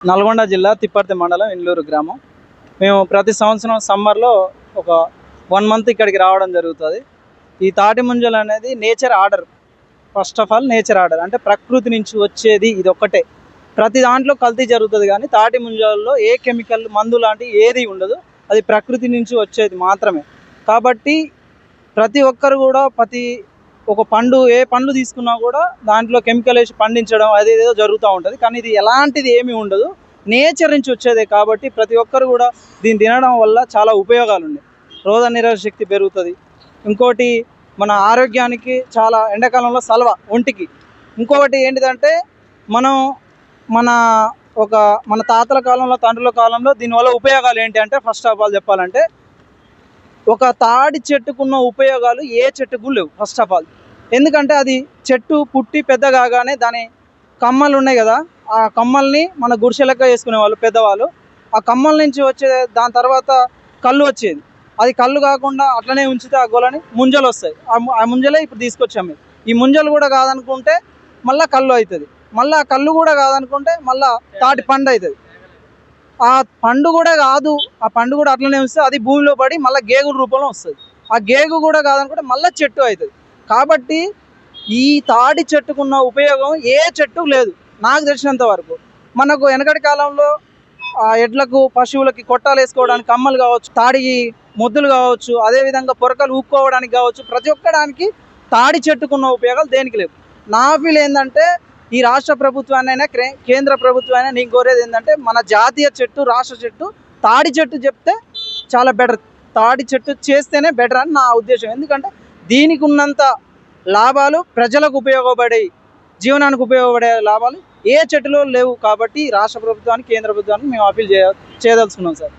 నల్గొండ జిల్లా తిప్పర్తి మండలం ఇండ్లూరు గ్రామం. మేము ప్రతి సంవత్సరం సమ్మర్లో ఒక 1 మంత్ ఇక్కడికి రావడం జరుగుతుంది. ఈ తాటి ముంజలు అనేది nature order. First of all nature order అంటే ప్రకృతి నుంచి వచ్చేది ఇది ఒక్కటే. ప్రతి దాంట్లో కల్తీ జరుగుతుంది, కానీ తాటి ముంజల్లో ఏ కెమికల్ మందు లాంటి ఏది ఉండదు. అది ప్రకృతి నుంచి వచ్చేది మాత్రమే. కాబట్టి ప్రతి ఒక్కరు కూడా ఒక పండు ఏ పండ్లు తీసుకున్నా కూడా దాంట్లో కెమికల్ వేసి పండించడం అదేదో జరుగుతూ ఉంటుంది. కానీ ఇది ఎలాంటిది ఏమీ ఉండదు, నేచర్ నుంచి వచ్చేదే. కాబట్టి ప్రతి ఒక్కరు కూడా దీన్ని తినడం వల్ల చాలా ఉపయోగాలు ఉన్నాయి. రోగనిరోధక శక్తి పెరుగుతుంది. ఇంకోటి మన ఆరోగ్యానికి చాలా, ఎండాకాలంలో సలవ ఒంటికి. ఇంకొకటి ఏంటిదంటే మనం మన తాతల కాలంలో తండ్రుల కాలంలో దీనివల్ల ఉపయోగాలు ఏంటి అంటే, ఫస్ట్ ఆఫ్ ఆల్ చెప్పాలంటే ఒక తాడి చెట్టుకున్న ఉపయోగాలు ఏ చెట్టుకు లేవు. ఫస్ట్ ఆఫ్ ఆల్ ఎందుకంటే అది చెట్టు పుట్టి పెద్ద కాగానే దాని కమ్మలు ఉన్నాయి కదా, ఆ కమ్మల్ని మన గుడిసె లెక్క వేసుకునేవాళ్ళు పెద్దవాళ్ళు. ఆ కమ్మల నుంచి వచ్చే దాని తర్వాత కళ్ళు వచ్చేది. అది కళ్ళు కాకుండా అట్లనే ఉంచితే ఆ గోలని ముంజలు వస్తాయి. ఆ ముంజలే ఇప్పుడు తీసుకొచ్చాము. ఈ ముంజలు కూడా కాదనుకుంటే మళ్ళీ కళ్ళు అవుతుంది. మళ్ళీ ఆ కళ్ళు కూడా కాదనుకుంటే మళ్ళీ తాటి పండు అవుతుంది. ఆ పండు కూడా కాదు, ఆ పండు కూడా అట్లనే వస్తే అది భూమిలో పడి మళ్ళీ గేగుల రూపంలో వస్తుంది. ఆ గేగు కూడా కాదనుకుంటే మళ్ళీ చెట్టు అవుతుంది. కాబట్టి ఈ తాడి చెట్టుకున్న ఉపయోగం ఏ చెట్టుకు లేదు నాకు తెలిసినంత వరకు. మనకు వెనకటి కాలంలో ఎడ్లకు పశువులకి కొట్టాలు వేసుకోవడానికి కమ్మలు కావచ్చు, తాడి మొద్దులు కావచ్చు, అదేవిధంగా పొరకలు ఊక్కోవడానికి కావచ్చు, ప్రతి ఒక్కడానికి తాడి చెట్టుకున్న ఉపయోగాలు దేనికి లేవు. నా ఫీల్ ఏంటంటే ఈ రాష్ట్ర ప్రభుత్వాన్నైనా కేంద్ర ప్రభుత్వాన్ని నేను కోరేది ఏంటంటే, మన జాతీయ చెట్టు రాష్ట్ర చెట్టు తాడి చెట్టు చెప్తే చాలా బెటర్. తాడి చెట్టు చేస్తేనే బెటర్ అని నా ఉద్దేశం. ఎందుకంటే దీనికి ఉన్నంత లాభాలు ప్రజలకు ఉపయోగపడే, జీవనానికి ఉపయోగపడే లాభాలు ఏ చెట్టులో లేవు. కాబట్టి రాష్ట్ర ప్రభుత్వానికి కేంద్ర ప్రభుత్వానికి మేము అప్పీల్ చేయదలుచుకున్నాం సార్.